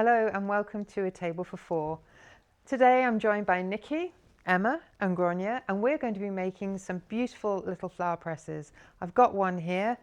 Hello and welcome to A Table for Four. Today I'm joined by Nikki, Emma and Gronya, and we're going to be making some beautiful little flower presses. I've got one here,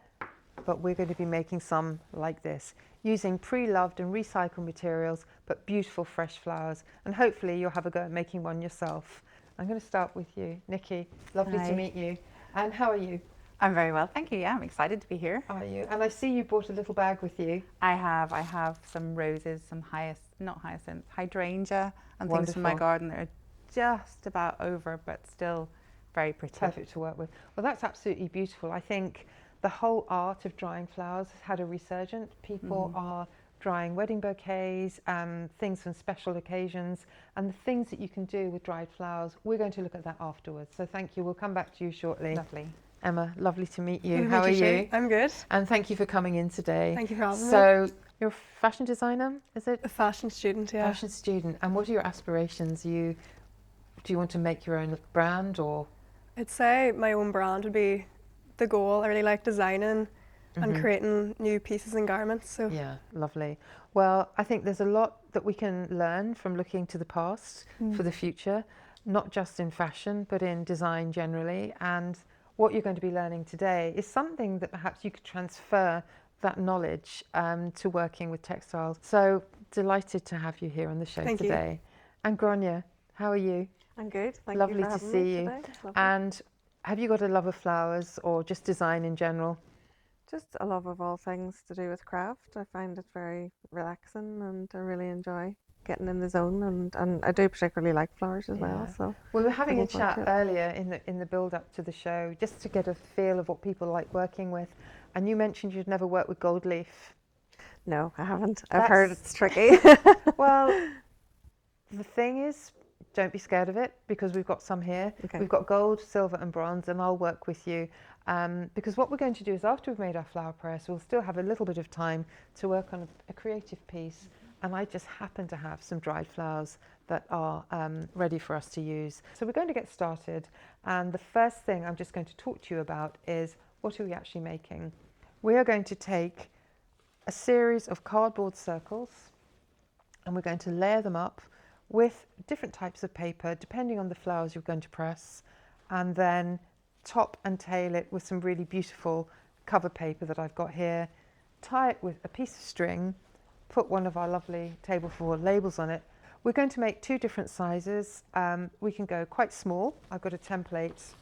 but we're going to be making some like this, using pre-loved and recycled materials, but beautiful fresh flowers. And hopefully you'll have a go at making one yourself. I'm going to start with you, Nikki. Lovely to meet you. And how are you? I'm very well, thank you. Yeah, I'm excited to be here. Are you? And I see you brought a little bag with you. I have some roses, some hydrangea and Wonderful. things from my garden that are just about over, but still very pretty. Perfect to work with. Well, that's absolutely beautiful. I think the whole art of drying flowers has had a resurgence. People are drying wedding bouquets, things from special occasions, and the things that you can do with dried flowers. We're going to look at that afterwards. So thank you. We'll come back to you shortly. Lovely. Emma, lovely to meet you. Lovely How are you? I'm good. And thank you for coming in today. Thank you for having me. So you're a fashion designer, is it? A fashion student, yeah. Fashion student. And what are your aspirations? Do you want to make your own brand or? I'd say my own brand would be the goal. I really like designing and creating new pieces and garments. So Yeah, lovely. Well, I think there's a lot that we can learn from looking to the past for the future, not just in fashion, but in design generally. And what you're going to be learning today is something that perhaps you could transfer that knowledge to working with textiles. So delighted to have you here on the show Thank you. today. And Gronya, how are you? I'm good. Thank Lovely you for to having see me you. today. Lovely. And have you got a love of flowers or just design in general? Just a love of all things to do with craft. I find it very relaxing and I really enjoy getting in the zone, and I do particularly like flowers as well. So we were having a looking forward chat to it. earlier in the build up to the show just to get a feel of what people like working with, and you mentioned you'd never worked with gold leaf. No, I haven't. I've heard it's tricky. Well, the thing is, don't be scared of it because we've got some here. Okay. We've got gold, silver and bronze, and I'll work with you because what we're going to do is after we've made our flower press, we'll still have a little bit of time to work on a creative piece. And I just happen to have some dried flowers that are ready for us to use. So we're going to get started. And the first thing I'm just going to talk to you about is what are we actually making? We are going to take a series of cardboard circles and we're going to layer them up with different types of paper, depending on the flowers you're going to press, and then top and tail it with some really beautiful cover paper that I've got here, tie it with a piece of string, put one of our lovely table for four labels on it. We're going to make two different sizes. We can go quite small. I've got a template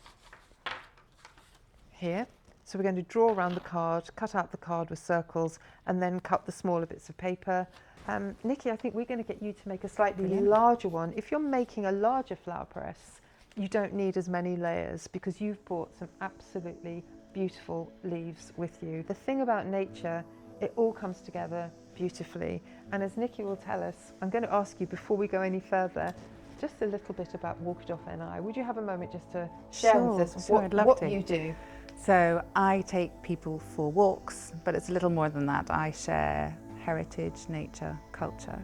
here. So we're going to draw around the card, cut out the card with circles, and then cut the smaller bits of paper. Nikki, I think we're going to get you to make a slightly larger one. If you're making a larger flower press, you don't need as many layers because you've brought some absolutely beautiful leaves with you. The thing about nature, it all comes together beautifully. And as Nikki will tell us, I'm going to ask you before we go any further, just a little bit about Walk It Off NI. Would you have a moment just to share with us Sure, I'd love what to. you do? So I take people for walks, but it's a little more than that. I share heritage, nature, culture,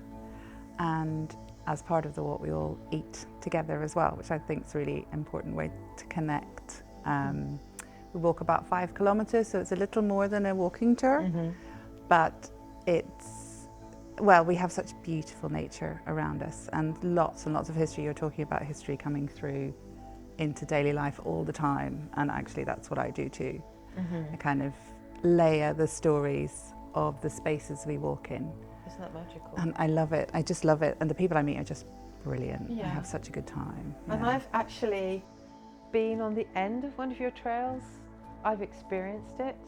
and as part of the walk we all eat together as well, which I think is a really important way to connect. We walk about 5 kilometres, so it's a little more than a walking tour, but we have such beautiful nature around us and lots of history. You're talking about history coming through into daily life all the time, and actually that's what I do too. I kind of layer the stories of the spaces we walk in. Isn't that magical? And I love it. I just love it. And the people I meet are just brilliant. Yeah. I have such a good time. And Yeah. I've actually been on the end of one of your trails. I've experienced it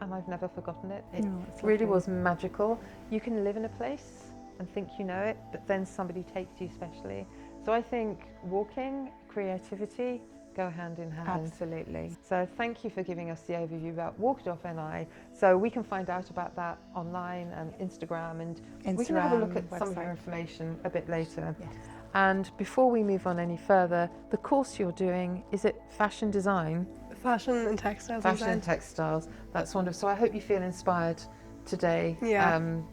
and I've never forgotten it. It Oh, it's really lovely. was magical. You can live in a place and think you know it, but then somebody takes you specially. So I think walking, creativity go hand in hand. Absolutely. So thank you for giving us the overview about Walk It Off NI. So we can find out about that online and Instagram, and we can have a look at Instagram, some of your website. information a bit later. Yes. And before we move on any further, the course you're doing, is it fashion design? fashion and textiles. Fashion and design. textiles, that's wonderful. So I hope you feel inspired today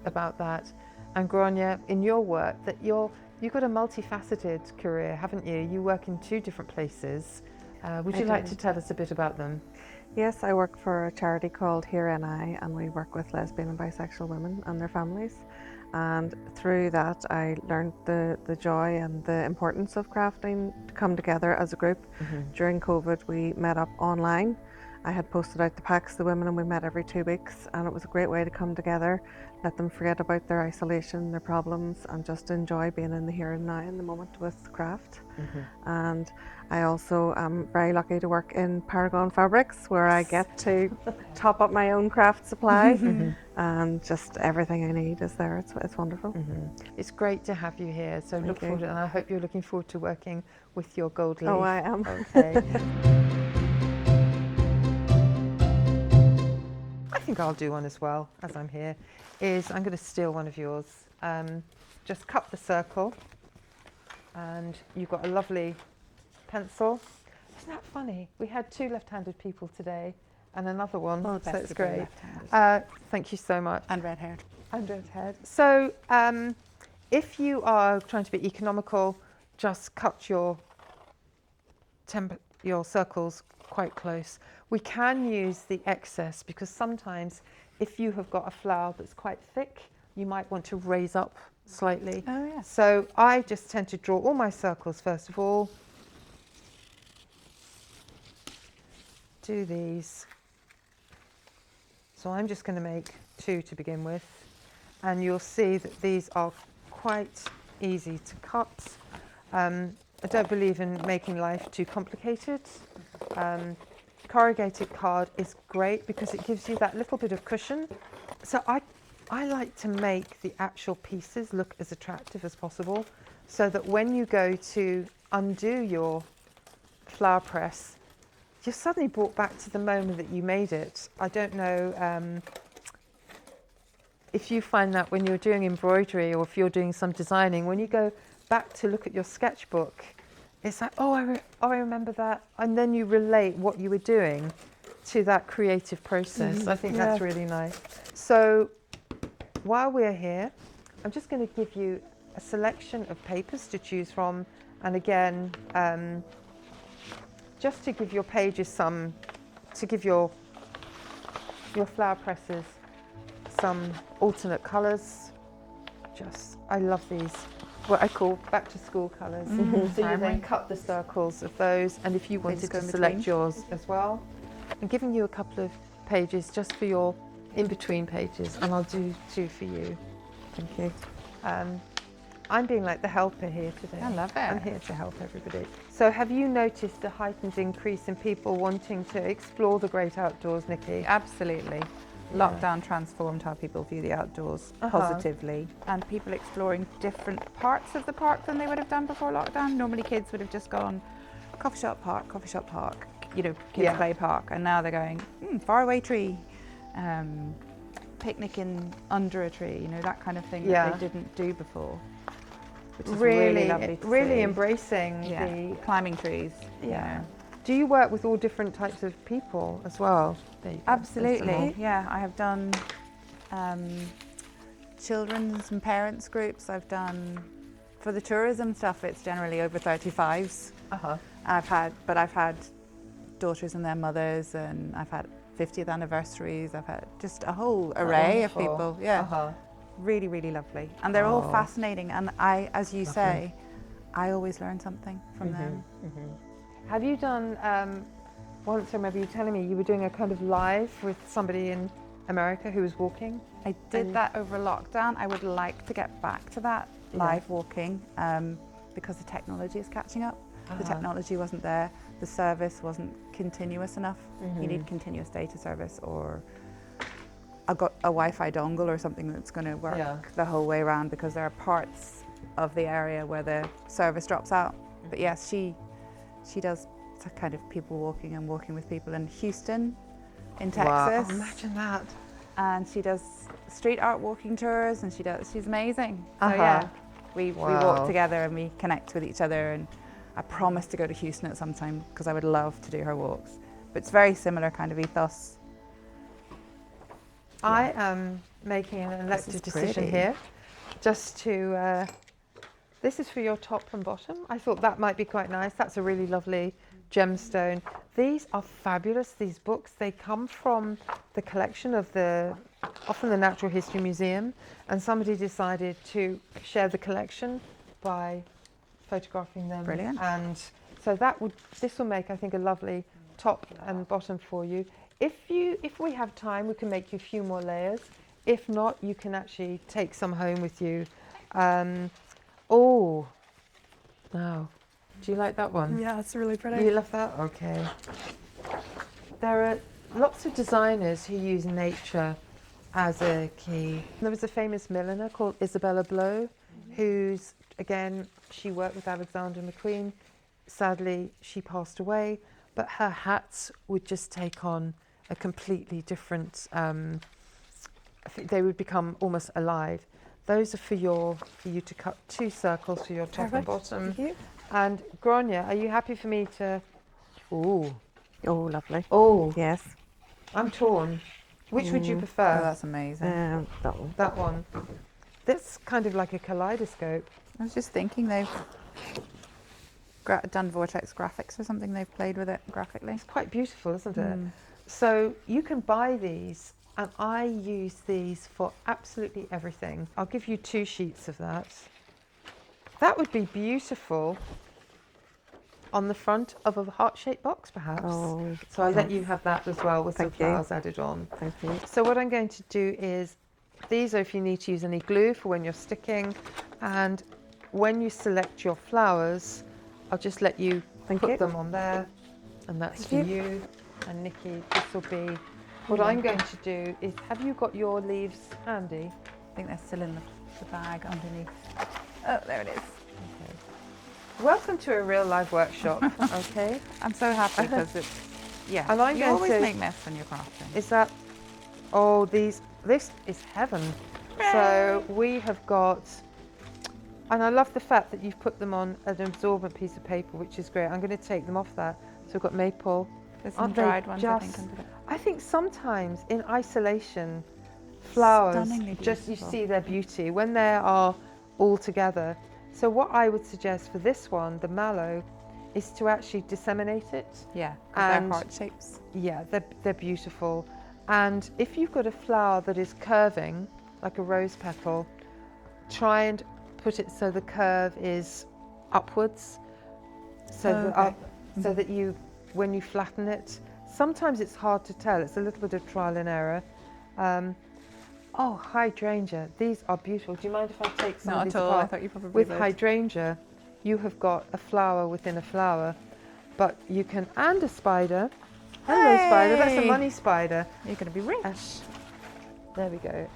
about that. And Gronya, in your work, that you've got a multifaceted career, haven't you? You work in 2 different places. Would you like to tell us a bit about them? Yes, I work for a charity called Here NI, and we work with lesbian and bisexual women and their families. And through that, I learned the joy and the importance of crafting to come together as a group. During COVID, we met up online. I had posted out the packs to the women, and we met every 2 weeks, and it was a great way to come together, let them forget about their isolation, their problems, and just enjoy being in the here and now in the moment with craft. And I also am very lucky to work in Paragon Fabrics, where I get to top up my own craft supply, and just everything I need is there. It's wonderful. It's great to have you here. So look forward, and I hope you're looking forward to working with your gold leaf. Oh, I am. Okay. I think I'll do one as well, as I'm here, is I'm going to steal one of yours. Just cut the circle, and you've got a lovely pencil. Isn't that funny? We had 2 left-handed people today and another one, Well, so best it's to be great. left-handed. Thank you so much. And red-haired. And red-haired. So if you are trying to be economical, just cut your circles quite close. We can use the excess, because sometimes if you have got a flower that's quite thick, you might want to raise up slightly. Oh, yeah. So I just tend to draw all my circles first of all. Do these. So I'm just going to make 2 to begin with, and you'll see that these are quite easy to cut. I don't believe in making life too complicated. Corrugated card is great because it gives you that little bit of cushion. So I like to make the actual pieces look as attractive as possible, so that when you go to undo your flower press, you're suddenly brought back to the moment that you made it. I don't know if you find that when you're doing embroidery, or if you're doing some designing, when you go back to look at your sketchbook, it's like, oh, I remember that. And then you relate what you were doing to that creative process. I think that's really nice. So while we're here, I'm just going to give you a selection of papers to choose from. And again, just to give your pages to give your flower presses some alternate colours. I love these, what I call back to school colours. So you then cut the circles of those, and if you wanted to select yours as well. I'm giving you a couple of pages just for your in-between pages, and I'll do 2 for you. Thank you. I'm being like the helper here today. I love it. I'm here to help everybody. So have you noticed a heightened increase in people wanting to explore the great outdoors, Nikki? Absolutely. Lockdown transformed how people view the outdoors positively, and people exploring different parts of the park than they would have done before lockdown. Normally kids would have just gone coffee shop park, you know, kids play park, and now they're going faraway tree, picnicking under a tree, you know, that kind of thing that they didn't do before. Which is really lovely to see. Embracing the climbing trees. Yeah. Do you work with all different types of people as well? There you go. Absolutely, yeah. I have done children's and parents groups. I've done, for the tourism stuff, it's generally over 35s. I've had daughters and their mothers, and I've had 50th anniversaries. I've had just a whole array of people. Yeah, really, really lovely. And they're all fascinating. And I, as you say, I always learn something from them. Have you done, once I remember you telling me you were doing a kind of live with somebody in America who was walking? I did that over lockdown. I would like to get back to that live walking because the technology is catching up. The technology wasn't there. The service wasn't continuous enough. You need continuous data service, or I've got a Wi-Fi dongle or something that's going to work the whole way around, because there are parts of the area where the service drops out. But yes, she does kind of people walking and walking with people in Houston, in Texas. Wow, imagine that. And she does street art walking tours, and she's amazing. So yeah, we walk together and we connect with each other, and I promise to go to Houston at some time because I would love to do her walks. But it's very similar kind of ethos. I am making an elective decision here, just to, this is for your top and bottom. I thought that might be quite nice. That's a really lovely gemstone. These are fabulous, these books. They come from the collection of often the Natural History Museum, and somebody decided to share the collection by photographing them. Brilliant. And so this will make, I think, a lovely top and bottom for you. If we have time, we can make you a few more layers. If not, you can actually take some home with you. Now, do you like that one? Yeah, it's really pretty. You love that? Okay. There are lots of designers who use nature as a key. There was a famous milliner called Isabella Blow, who's, again, she worked with Alexander McQueen. Sadly, she passed away, but her hats would just take on a completely different, they would become almost alive. Those are for you to cut 2 circles for your top and Perfect. bottom. Thank you. And Grania, are you happy for me to? Ooh. Oh, lovely. Oh, Yes. I'm torn. Which would you Oh, prefer? that's amazing. That one. That one. That's kind of like a kaleidoscope. I was just thinking they've done Vortex graphics or something. They've played with it graphically. It's quite beautiful, isn't it? So you can buy these, and I use these for absolutely everything. I'll give you 2 sheets of that. That would be beautiful on the front of a heart-shaped box, perhaps. Oh, So I'll let you have that as well with some Thank you. flowers added on. thank you. So what I'm going to do is, these are if you need to use any glue for when you're sticking, and when you select your flowers, I'll just let you Thank put you. them on there, and that's Thank for you. And Nikki, this will be, what I'm going to do is, have you got your leaves handy? I think they're still in the bag underneath. Oh, there it is. Okay. Welcome to a real live workshop, okay? I'm so happy because it's, yeah, And I'm you going always to- make mess when you're crafting. Is that, this is heaven. So we have got, and I love the fact that you've put them on an absorbent piece of paper, which is great. I'm going to take them off that. So we've got maple. There's some Aren't they dried ones, I think, just- under there. I think sometimes in isolation, flowers, Stunningly just you beautiful. see their beauty when they are all together. So what I would suggest for this one, the mallow, is to actually disseminate it. Yeah, 'cause they're And- heart shapes. Yeah, they're beautiful. And if you've got a flower that is curving, like a rose petal, try and put it so the curve is upwards, so that you, when you flatten it, sometimes it's hard to tell. It's a little bit of trial and error. Hydrangea. These are beautiful. Do you mind if I take some of Not these at all. I apart? thought you probably With would. hydrangea, you have got a flower within a flower, but you can, and a spider. Hello, spider. That's a Hey! money spider. You're going to be rich. There we go.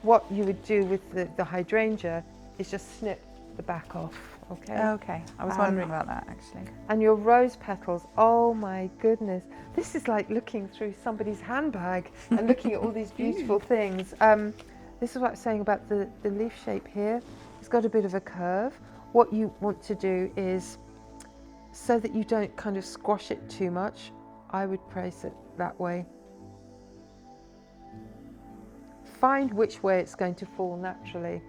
What you would do with the hydrangea is just snip the back off, okay? Okay, I was wondering about that actually. And your rose petals, oh my goodness. This is like looking through somebody's handbag and looking at all these beautiful things. This is what I was saying about the leaf shape here. It's got a bit of a curve. What you want to do is, so that you don't kind of squash it too much, I would place it that way. Find which way it's going to fall naturally,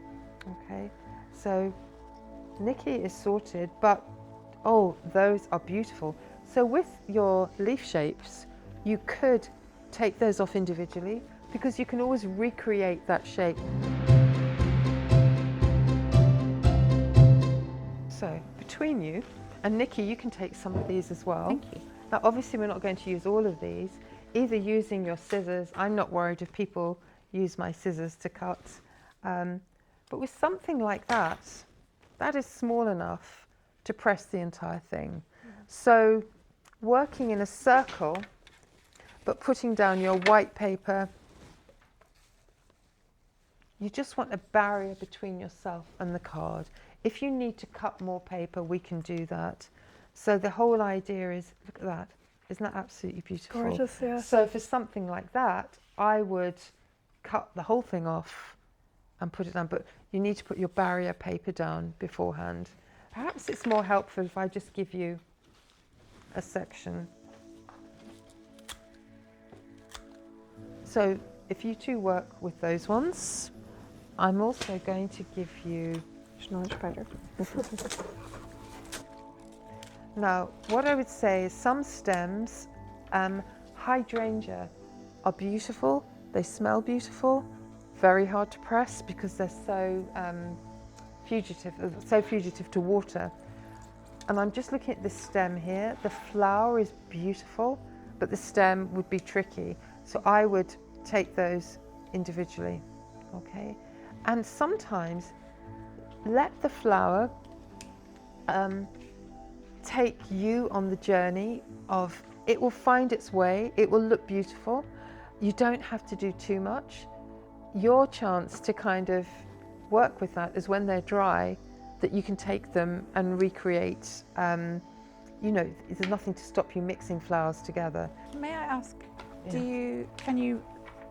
okay? So Nikki is sorted, but those are beautiful. So with your leaf shapes, you could take those off individually because you can always recreate that shape. So between you, and Nikki, you can take some of these as well. Thank you. Now obviously we're not going to use all of these, either using your scissors. I'm not worried if people use my scissors to cut, but with something like that, that is small enough to press the entire thing. So working in a circle, but putting down your white paper, you just want a barrier between yourself and the card. If you need to cut more paper, we can do that. So the whole idea is, look at that, isn't that absolutely beautiful? Gorgeous, yeah. So for something like that, I would cut the whole thing off and put it down, but you need to put your barrier paper down beforehand. Perhaps it's more helpful if I just give you a section. So if you two work with those ones, I'm also going to give you, There's no spider. Now, what I would say is some stems, hydrangea, are beautiful. They smell beautiful, very hard to press because they're so fugitive to water. And I'm just looking at this stem here. The flower is beautiful, but the stem would be tricky. So I would take those individually, okay? And sometimes let the flower take you on the journey of, it will find its way, it will look beautiful. You don't have to do too much. Your chance to kind of work with that is when they're dry, that you can take them and recreate. You know, there's nothing to stop you mixing flowers together. May I ask, Yeah. can you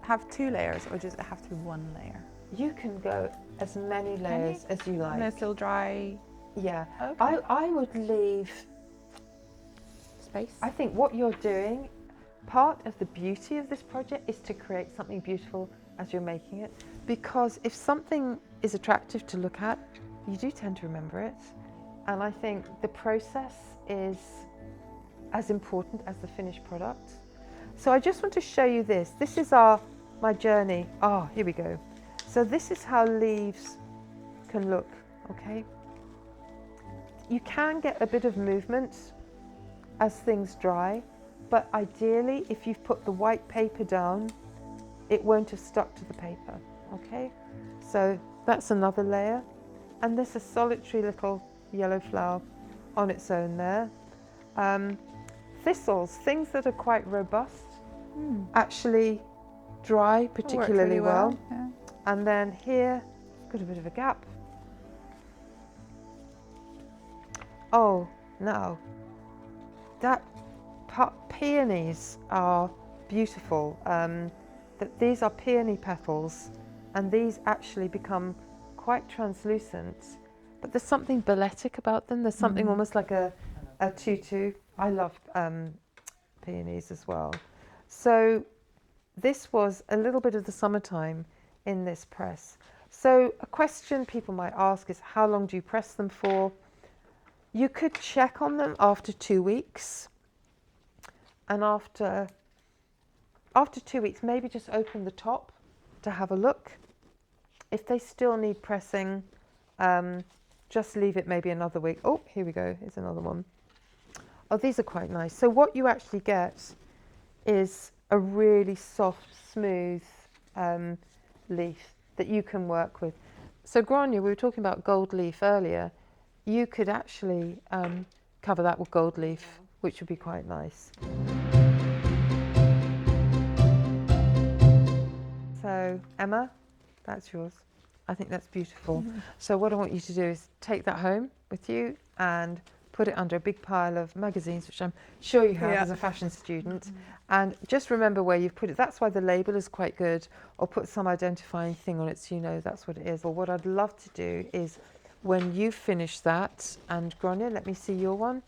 have 2 layers or does it have to be 1 layer? You can go as many layers as you like. And they're still dry Yeah, Okay. I would leave, space? I think what you're doing, part of the beauty of this project is to create something beautiful as you're making it, because if something is attractive to look at, you do tend to remember it. And I think the process is as important as the finished product. So I just want to show you this. This is my journey. Oh, here we go. So this is how leaves can look, okay? You can get a bit of movement as things dry, but ideally, if you've put the white paper down, it won't have stuck to the paper, okay? So that's another layer. And there's a solitary little yellow flower on its own there. Thistles, things that are quite robust, actually dry particularly really well. Yeah. And then here, got a bit of a gap. Oh, no. Peonies are beautiful. These are peony petals, and these actually become quite translucent. But there's something balletic about them. There's something almost like a tutu. I love peonies as well. So this was a little bit of the summertime in this press. So a question people might ask is, how long do you press them for? You could check on them after 2 weeks. And after 2 weeks, maybe just open the top to have a look. If they still need pressing, just leave it maybe another week. Oh, here we go, here's another one. Oh, these are quite nice. So what you actually get is a really soft, smooth leaf that you can work with. So Grania, we were talking about gold leaf earlier. You could actually cover that with gold leaf, which would be quite nice. So Emma, that's yours. I think that's beautiful. So what I want you to do is take that home with you and put it under a big pile of magazines, which I'm sure you have as a fashion student. And just remember where you've put it. That's why the label is quite good, or put some identifying thing on it so you know that's what it is. Or what I'd love to do is when you finish that, and Grania, let me see your one.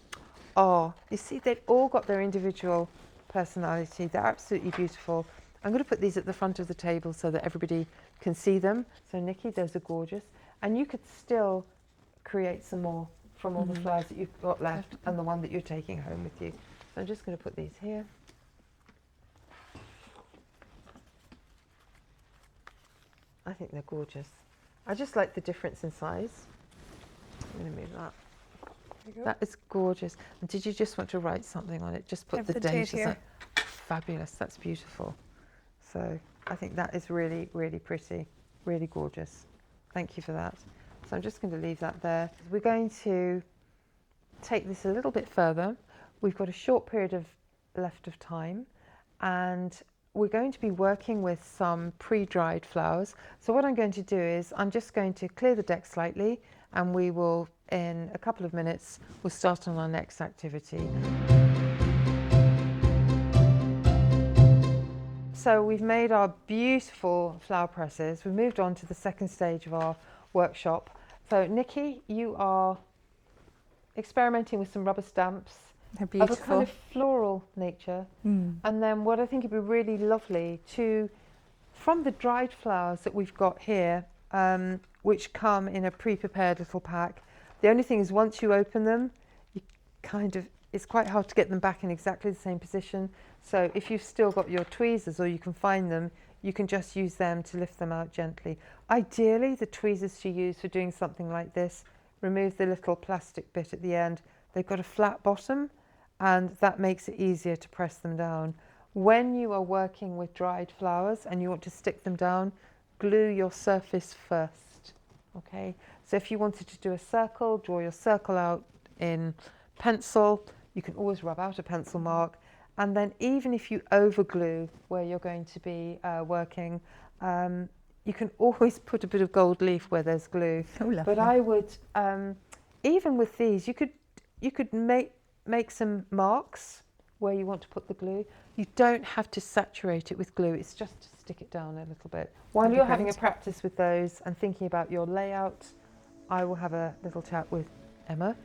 Oh, you see, they've all got their individual personality. They're absolutely beautiful. I'm going to put these at the front of the table so that everybody can see them. So Nikki, those are gorgeous. And you could still create some more from all the flowers that you've got left and the one that you're taking home with you. So I'm just going to put these here. I think they're gorgeous. I just like the difference in size. I'm going to move that. That is gorgeous. And did you just want to write something on it? Just put the date here. Fabulous. That's beautiful. So I think that is really, really pretty, really gorgeous. Thank you for that. So I'm just going to leave that there. We're going to take this a little bit further. We've got a short period left of time, and we're going to be working with some pre-dried flowers. So what I'm going to do is I'm just going to clear the deck slightly, and we will, in a couple of minutes, we'll start on our next activity. So we've made our beautiful flower presses. We've moved on to the second stage of our workshop. So Nikki, you are experimenting with some rubber stamps They're of a beautiful. kind of floral nature. And then what I think would be really lovely from the dried flowers that we've got here, which come in a pre-prepared little pack. The only thing is once you open them, it's quite hard to get them back in exactly the same position. So if you've still got your tweezers, or you can find them, you can just use them to lift them out gently. Ideally, the tweezers to use for doing something like this, remove the little plastic bit at the end. They've got a flat bottom, and that makes it easier to press them down. When you are working with dried flowers and you want to stick them down, glue your surface first. Okay, so if you wanted to do a circle, draw your circle out in pencil. You can always rub out a pencil mark, and then even if you overglue where you're going to be working, you can always put a bit of gold leaf where there's glue. Oh, but I would, even with these, you could make some marks where you want to put the glue. You don't have to saturate it with glue, it's just to stick it down a little bit. While you're having a practice with those and thinking about your layout, I will have a little chat with Emma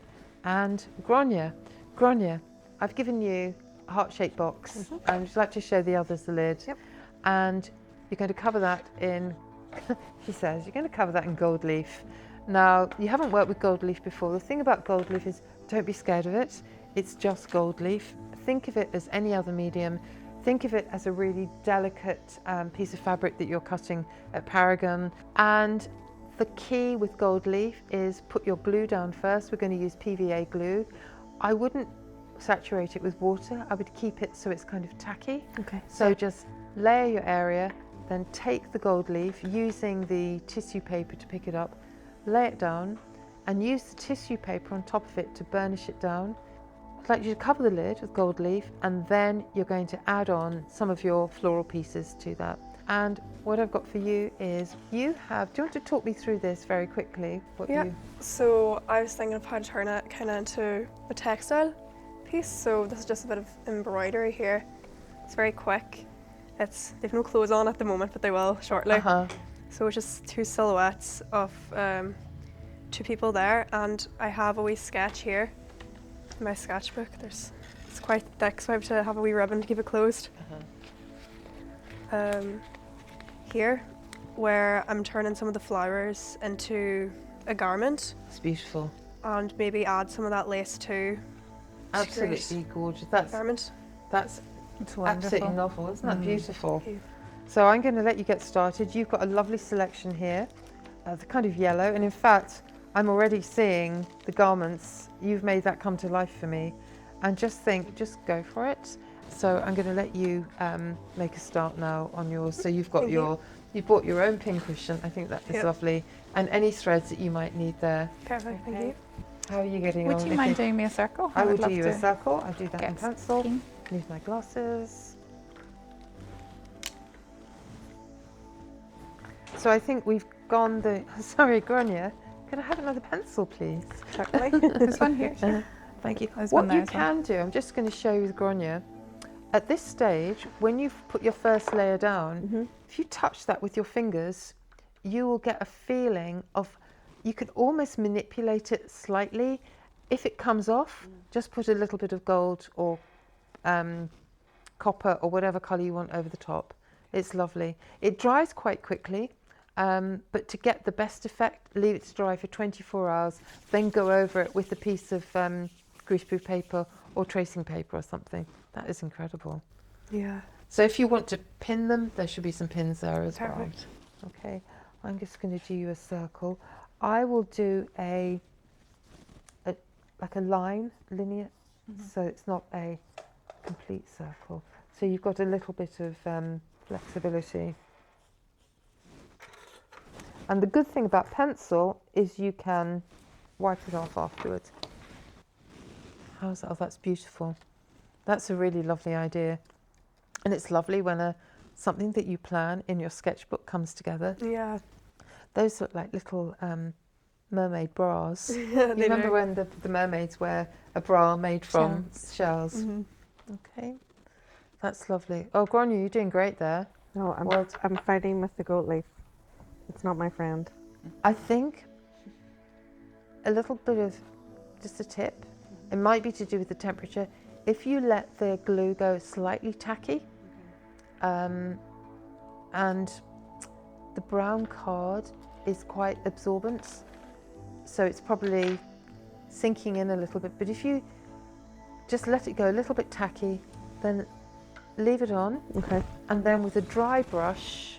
and Grania. Grania, I've given you a heart-shaped box. I would like to show the others the lid. Yep. And you're going to cover that in, she says, you're going to cover that in gold leaf. Now, you haven't worked with gold leaf before. The thing about gold leaf is don't be scared of it. It's just gold leaf. Think of it as any other medium. Think of it as a really delicate piece of fabric that you're cutting at Paragon. And the key with gold leaf is put your glue down first. We're going to use PVA glue. I wouldn't saturate it with water. I would keep it so it's kind of tacky. Okay. So just layer your area, then take the gold leaf using the tissue paper to pick it up, lay it down, and use the tissue paper on top of it to burnish it down. I'd like you to cover the lid with gold leaf, and then you're going to add on some of your floral pieces to that. And what I've got for you is do you want to talk me through this very quickly? So I was thinking of how to turn it kind of into a textile piece. So this is just a bit of embroidery here. It's very quick. They've no clothes on at the moment, but they will shortly. So it's just two silhouettes of two people there, and I have a wee sketch here in my sketchbook. It's quite thick, so I have to have a wee ribbon to keep it closed. Here, where I'm turning some of the flowers into a garment. It's beautiful. And maybe add some of that lace too. Absolutely gorgeous. Garment. That's absolutely novel. Isn't that beautiful? Thank you. So I'm going to let you get started. You've got a lovely selection here, the kind of yellow, and in fact I'm already seeing the garments. You've made that come to life for me, and just go for it. So I'm going to let you make a start now on yours. So you've got you bought your own pincushion. I think that is lovely, and any threads that you might need there. Perfect, thank you. How are you getting on? Would you mind doing me a circle? I will would do you a circle. I'll do that in get pencil. sticking. Use my glasses. So I think we've gone sorry, Grania, could I have another pencil, please? Certainly. There's one here. Thank you. There's one What there you as well. can do, I'm just going to show you with Grania, at this stage, when you've put your first layer down, if you touch that with your fingers, you will get a feeling of, you can almost manipulate it slightly. If it comes off, just put a little bit of gold or copper or whatever colour you want over the top. It's lovely. It dries quite quickly, but to get the best effect, leave it to dry for 24 hours, then go over it with a piece of greaseproof paper or tracing paper or something. That is incredible. Yeah. So if you want to pin them, there should be some pins there as well. Perfect. Okay, I'm just going to do you a circle. I will do like a line, linear, so it's not a complete circle. So you've got a little bit of flexibility. And the good thing about pencil is you can wipe it off afterwards. How's that? Oh, that's beautiful. That's a really lovely idea. And it's lovely when something that you plan in your sketchbook comes together. Yeah. Those look like little mermaid bras. Yeah, You they remember do. when the mermaids wear a bra made from shells? Okay, that's lovely. Oh, Grania, you're doing great there. No, Well, I'm fighting with the gold leaf. It's not my friend. I think a little bit of just a tip. It might be to do with the temperature. If you let the glue go slightly tacky, and the brown card is quite absorbent, so it's probably sinking in a little bit. But if you just let it go a little bit tacky, then leave it on. Okay. And then with a dry brush,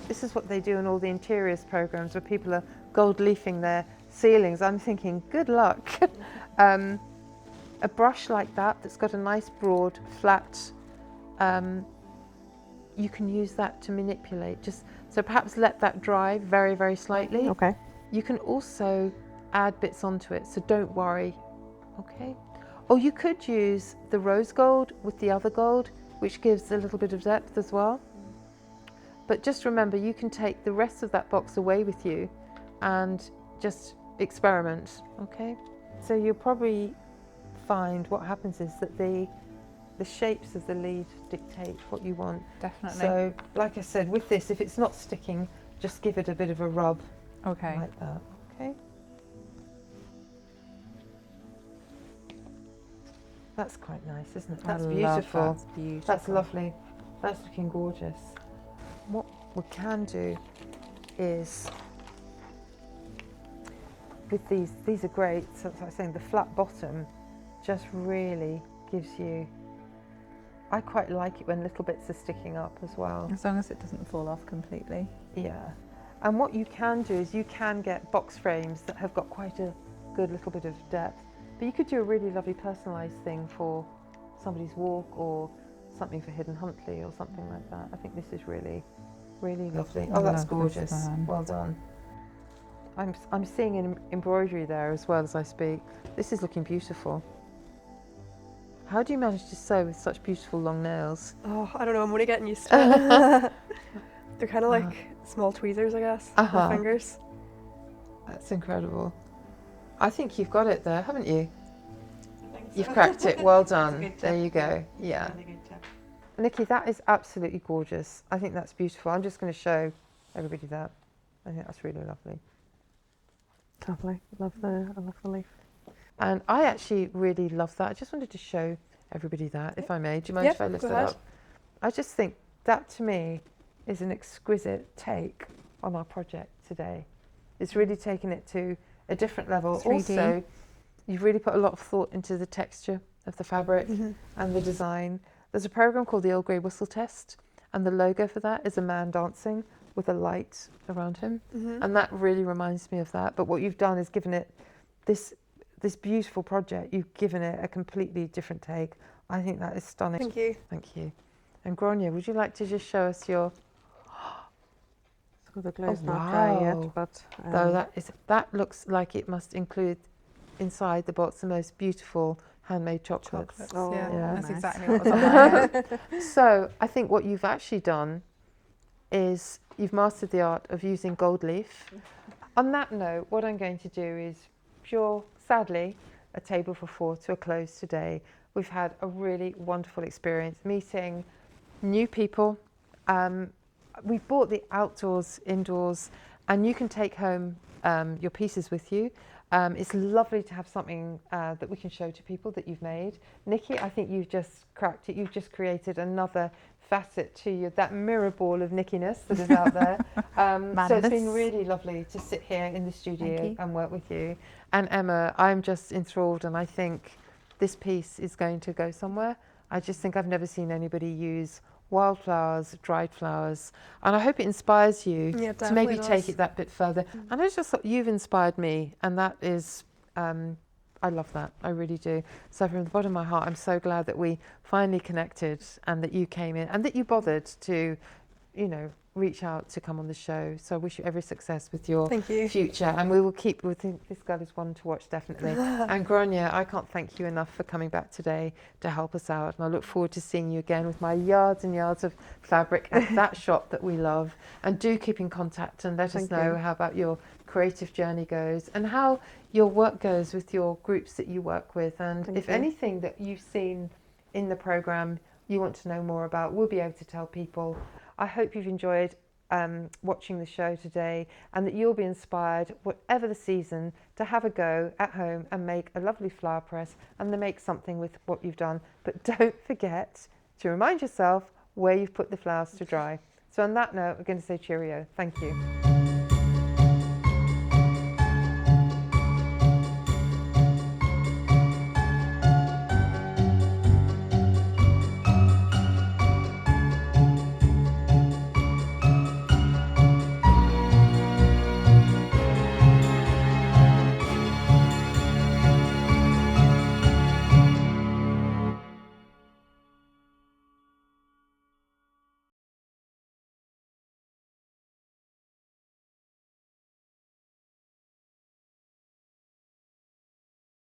this is what they do in all the interiors programs where people are gold leafing their ceilings. I'm thinking, good luck. A brush like that that's got a nice broad flat, you can use that to manipulate. Just so perhaps let that dry very, very slightly. Okay. You can also add bits onto it, so don't worry. Okay. Or you could use the rose gold with the other gold, which gives a little bit of depth as well. But just remember, you can take the rest of that box away with you and just experiment, okay? So you'll probably find what happens is that the shapes of the lead dictate what you want. Definitely. So, like I said, with this, if it's not sticking, just give it a bit of a rub Okay. like that, okay? That's quite nice, isn't it? That's beautiful. That's beautiful. That's lovely. That's looking gorgeous. What we can do is, with these are great, so as I was saying, the flat bottom just really gives you, I quite like it when little bits are sticking up as well. As long as it doesn't fall off completely. Yeah. And what you can do is you can get box frames that have got quite a good little bit of depth. But you could do a really lovely personalised thing for somebody's walk or something for Hidden Huntley or something like that. I think this is really, really lovely. I Oh, that's love gorgeous. this one. Well done. I'm seeing an embroidery there as well as I speak. This is looking beautiful. How do you manage to sew with such beautiful long nails? Oh, I don't know, I'm only getting used to it. They're kind of like small tweezers, I guess, with my fingers. That's incredible. I think you've got it there, haven't you? You've cracked it. Well done. There you go. Yeah. Nikki, that is absolutely gorgeous. I think that's beautiful. I'm just going to show everybody that. I think that's really lovely. Lovely. I love the leaf. And I actually really love that. I just wanted to show everybody that, if I may. Do you mind if I lift go that ahead. up? I just think that, to me, is an exquisite take on our project today. It's really taken it to a different level. 3D. Also, you've really put a lot of thought into the texture of the fabric and the design. There's a program called the Earl Grey Whistle Test, and the logo for that is a man dancing with a light around him. And that really reminds me of that. But what you've done is given it this beautiful project, you've given it a completely different take. I think that is stunning. Thank you. Thank you. And Grania, would you like to just show us your... So the glue's Oh, not dry wow. yet, but Though that looks like it must include inside the box the most beautiful handmade chocolates. Oh, Yeah. That's nice. exactly what was on my head. So I think what you've actually done is you've mastered the art of using gold leaf. On that note, what I'm going to do is sadly, a table for four to a close today. We've had a really wonderful experience meeting new people. We bought the outdoors, indoors, and you can take home your pieces with you. It's lovely to have something that we can show to people that you've made. Nikki, I think you've just cracked it. You've just created another facet to you, that mirror ball of Nickiness that is out there. So it's been really lovely to sit here in the studio and work with you. And Emma, I'm just enthralled, and I think this piece is going to go somewhere. I just think I've never seen anybody use wildflowers, dried flowers, and I hope it inspires you to maybe take it that bit further. And I just thought you've inspired me, and that is, I love that, I really do. So from the bottom of my heart, I'm so glad that we finally connected and that you came in and that you bothered to, reach out to come on the show. So I wish you every success with your future, and we will keep, this girl is one to watch, definitely. And Grania, I can't thank you enough for coming back today to help us out, and I look forward to seeing you again with my yards and yards of fabric at that shop that we love. And do keep in contact and let us know how about your creative journey goes and how your work goes with your groups that you work with, and if anything that you've seen in the programme you want to know more about, we'll be able to tell people. I hope you've enjoyed watching the show today, and that you'll be inspired, whatever the season, to have a go at home and make a lovely flower press and to make something with what you've done. But don't forget to remind yourself where you've put the flowers to dry. So on that note, we're going to say cheerio. Thank you.